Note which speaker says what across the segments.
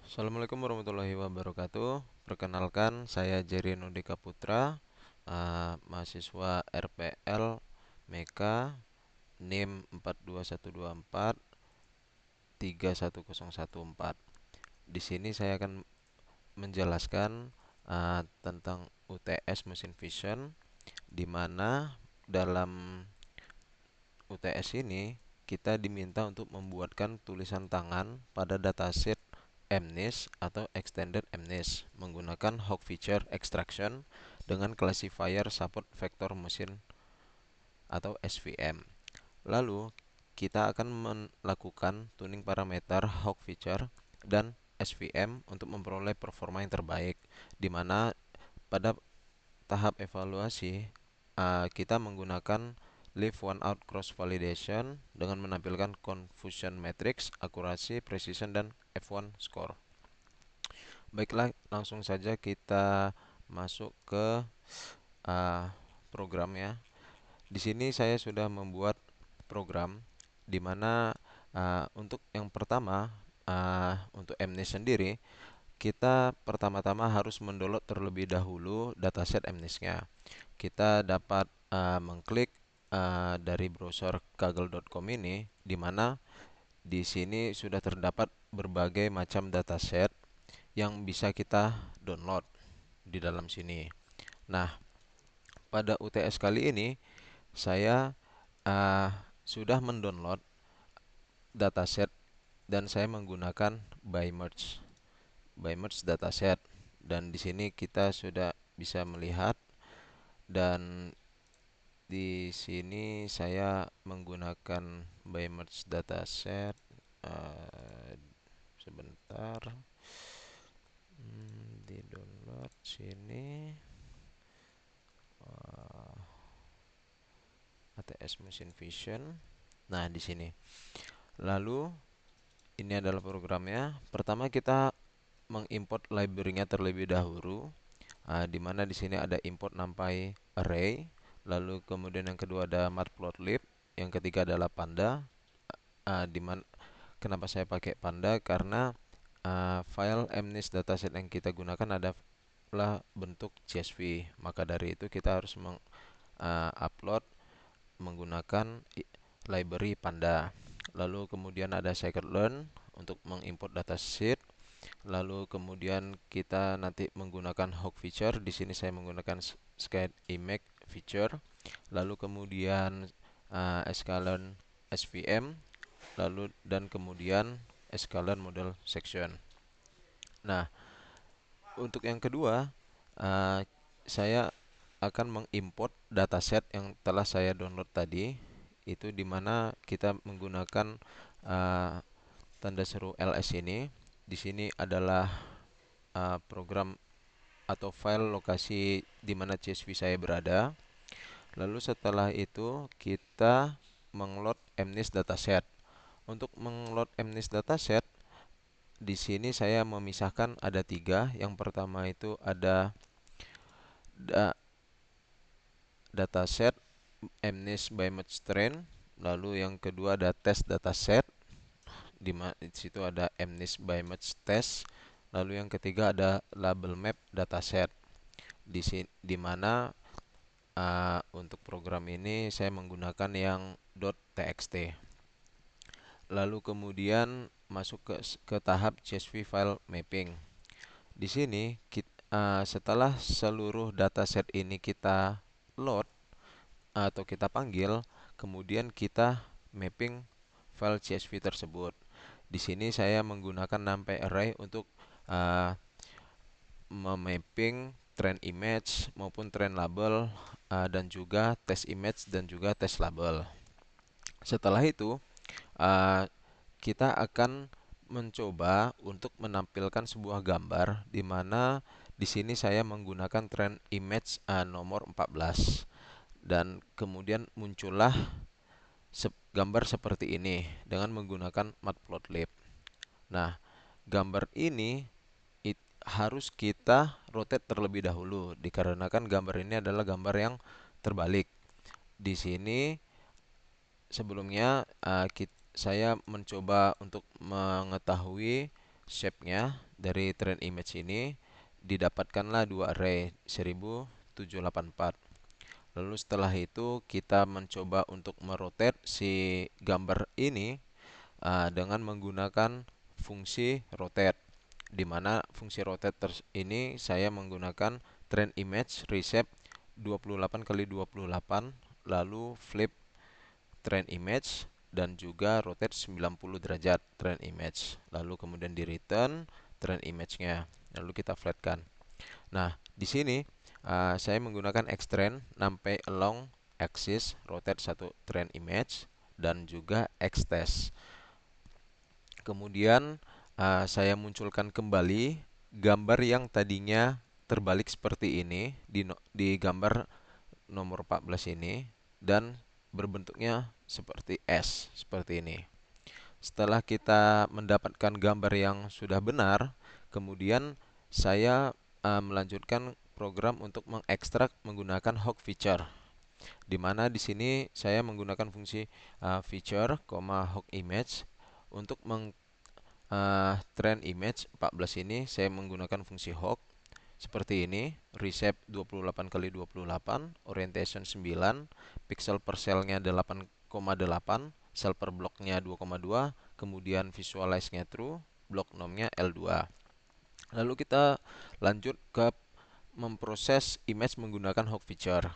Speaker 1: Assalamualaikum warahmatullahi wabarakatuh. Perkenalkan, saya Jerry Nudika Putra, mahasiswa RPL Meka, NIM 42124 31014. Di sini saya akan menjelaskan tentang UTS Mesin Vision, di mana dalam UTS ini kita diminta untuk membuatkan tulisan tangan pada dataset MNIST atau Extended MNIST menggunakan Hawk Feature Extraction dengan classifier support vektor mesin atau SVM. Lalu kita akan melakukan tuning parameter Hawk Feature dan SVM untuk memperoleh performa yang terbaik, di mana pada tahap evaluasi kita menggunakan leave one out cross validation dengan menampilkan confusion matrix, akurasi, precision, dan F1 score. Baiklah, langsung saja kita masuk ke uh, program ya. Di sini saya sudah membuat program di mana untuk yang pertama, untuk MNIST sendiri kita pertama-tama harus mendownload terlebih dahulu dataset MNIST-nya. Kita dapat mengklik dari browser kaggle.com ini, di mana di sini sudah terdapat berbagai macam dataset yang bisa kita download di dalam sini. Nah, pada UTS kali ini saya uh, sudah mendownload dataset dan saya menggunakan by merge dataset, dan di sini kita sudah bisa melihat, dan di sini saya menggunakan by merge dataset. uh, Sebentar. Di download sini, ATS Mesin Vision. Nah, di sini. Lalu ini adalah programnya. Pertama kita mengimport library-nya terlebih dahulu, di mana di sini ada import NumPy array. Lalu kemudian yang kedua ada matplotlib. Yang ketiga adalah panda. Di mana kenapa saya pakai panda? Karena file MNIST dataset yang kita gunakan adalah bentuk CSV. Maka dari itu kita harus upload menggunakan library panda. Lalu kemudian ada scikit-learn untuk mengimport datasheet. Lalu kemudian kita nanti menggunakan Hawk Feature. Di sini saya menggunakan scikit-image feature. Lalu kemudian sklearn SVM. Lalu dan kemudian sklearn model section. Nah, untuk yang kedua, uh, saya akan mengimport dataset yang telah saya download tadi, itu dimana kita menggunakan uh, tanda seru ls ini. Di sini adalah program atau file lokasi di mana CSV saya berada. Lalu setelah itu kita mengload MNIST dataset. Untuk mengload MNIST dataset, di sini saya memisahkan ada tiga. Yang pertama itu ada da dataset MNIST by match train. Lalu yang kedua ada test dataset, di situ ada MNIST by match test. Lalu yang ketiga ada label map dataset. Di mana untuk program ini saya menggunakan yang .txt. Lalu kemudian masuk ke tahap CSV file mapping. Di sini setelah seluruh dataset ini kita load atau kita panggil, kemudian kita mapping file CSV tersebut. Di sini saya menggunakan NumPy array untuk uh, memapping trend image maupun trend label, dan juga test image dan juga test label. Setelah itu uh, kita akan mencoba untuk menampilkan sebuah gambar, di mana di sini saya menggunakan trend image nomor 14, dan kemudian muncullah gambar seperti ini dengan menggunakan matplotlib. Nah, gambar ini harus kita rotate terlebih dahulu, dikarenakan gambar ini adalah gambar yang terbalik. Di sini sebelumnya saya mencoba untuk mengetahui shape-nya. Dari trend image ini didapatkanlah dua array 1784. Lalu setelah itu kita mencoba untuk merotate si gambar ini dengan menggunakan fungsi rotate, di mana fungsi rotate ini saya menggunakan trend image reshape 28 kali 28, lalu flip trend image, dan juga rotate 90 derajat trend image. Lalu kemudian di return trend image-nya. Lalu kita flatkan. Nah, di sini saya menggunakan Xtrend sampai along axis rotate satu trend image dan juga Xtest. Kemudian saya munculkan kembali gambar yang tadinya terbalik seperti ini di gambar nomor 14 ini dan berbentuknya seperti S, seperti ini. Setelah kita mendapatkan gambar yang sudah benar, kemudian saya melanjutkan program untuk mengekstrak menggunakan hog feature, di mana di sini saya menggunakan fungsi feature, hog image. Untuk trend image 14 ini saya menggunakan fungsi hog seperti ini, reshape 28 kali 28, orientation 9, pixel per cell-nya 8,8, cell per block-nya 2,2, kemudian visualize-nya true, block nom-nya L2. Lalu kita lanjut ke memproses image menggunakan hog feature,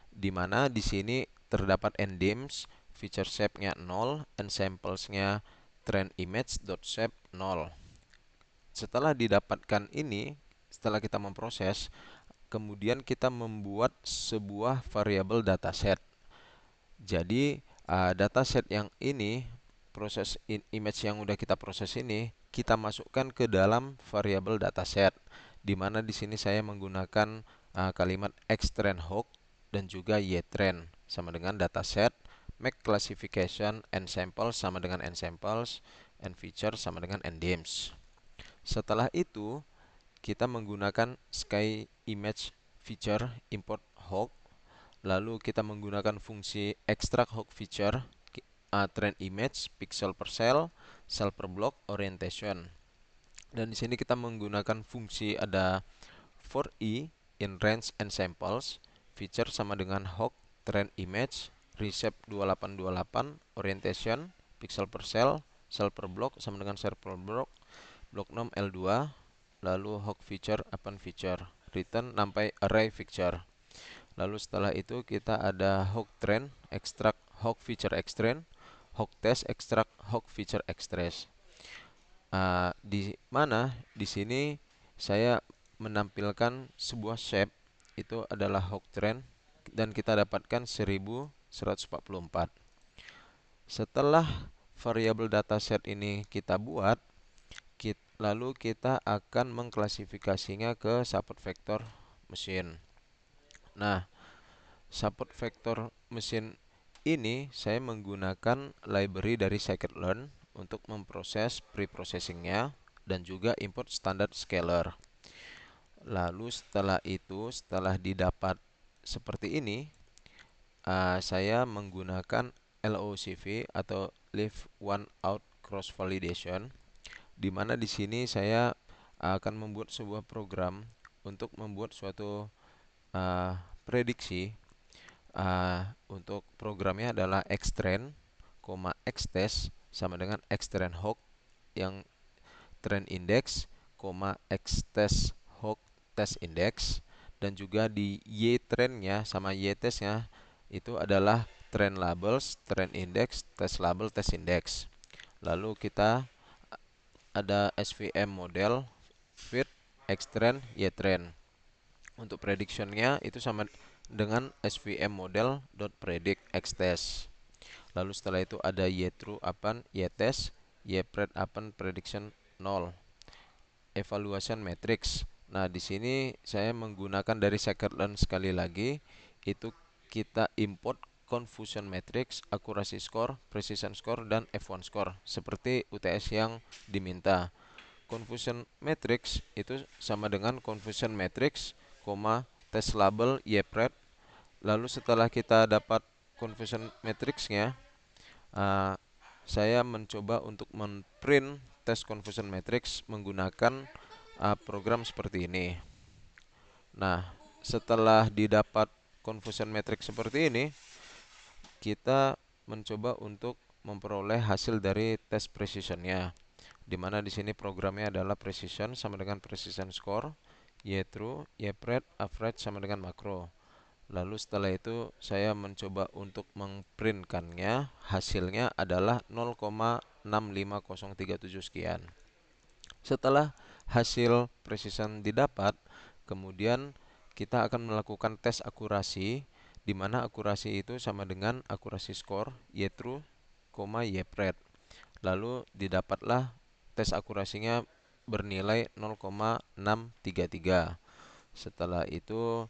Speaker 1: di mana di sini terdapat enddims, feature shape-nya 0, ensamples-nya trend image.shape 0. Setelah didapatkan ini, setelah kita memproses, kemudian kita membuat sebuah variabel dataset. Jadi dataset yang ini, proses image yang udah kita proses ini, kita masukkan ke dalam variabel dataset. Di mana di sini saya menggunakan kalimat xtrend hog dan juga ytrend sama dengan dataset, make classification ensamples sama dengan ensamples, and feature sama dengan enddims. Setelah itu, kita menggunakan sky image feature import hog, lalu kita menggunakan fungsi extract hog feature, trend image, pixel per cell, cell per block, orientation. Dan di sini kita menggunakan fungsi ada for i in range and samples, feature sama dengan hog, trend image, reshape 2828, orientation, pixel per cell per block sama dengan cell per block, block nom L2, lalu hog feature, append feature, return sampai array feature. Lalu setelah itu kita ada hog trend, extract hog feature xtrend, hog test, extract hog feature xtrace. Di mana di sini saya menampilkan sebuah shape, itu adalah hog trend, dan kita dapatkan 1144. Setelah variabel dataset ini kita buat, lalu kita akan mengklasifikasinya ke support vector mesin. Nah, support vector mesin ini saya menggunakan library dari scikit-learn untuk memproses preprocessingnya dan juga import standard scalar. Lalu setelah itu, setelah didapat seperti ini, saya menggunakan LOCV atau leave one out cross validation, di mana di sini saya akan membuat sebuah program untuk membuat suatu prediksi. Untuk programnya adalah xtrend, xtest sama dengan xtrend hog yang trend index, xtest hog test index, dan juga di ytrend-nya sama ytest-nya itu adalah trend labels, trend index, test label, test index. Lalu kita ada SVM model fit xtrend ytrend. Untuk prediction-nya itu sama dengan SVM model .predict xtest. Lalu setelah itu ada ytrue append ytest, ypred append prediction 0. Evaluation matrix. Nah, di sini saya menggunakan dari scikit-learn sekali lagi, itu kita import confusion matrix, accuracy score, precision score, dan F1 score seperti UTS yang diminta. Confusion matrix itu sama dengan confusion matrix, test label ypred. Lalu setelah kita dapat confusion matrixnya, saya mencoba untuk memprint test confusion matrix menggunakan program seperti ini. Nah, setelah didapat confusion matrix seperti ini, kita mencoba untuk memperoleh hasil dari tes precisionnya, di mana di sini programnya adalah precision sama dengan precision score, y true, y pred, average sama dengan makro. Lalu setelah itu saya mencoba untuk mengprintkannya, hasilnya adalah 0,65037 sekian. Setelah hasil precision didapat, kemudian kita akan melakukan tes akurasi, di mana akurasi itu sama dengan akurasi skor y true, y pred. Lalu didapatlah tes akurasinya bernilai 0,633. Setelah itu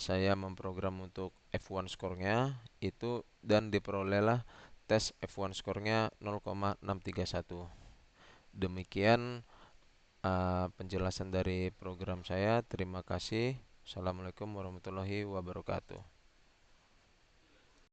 Speaker 1: saya memprogram untuk F1 skornya itu dan diperolehlah tes F1 skornya 0,631. Demikian penjelasan dari program saya. Terima kasih. Assalamualaikum warahmatullahi wabarakatuh.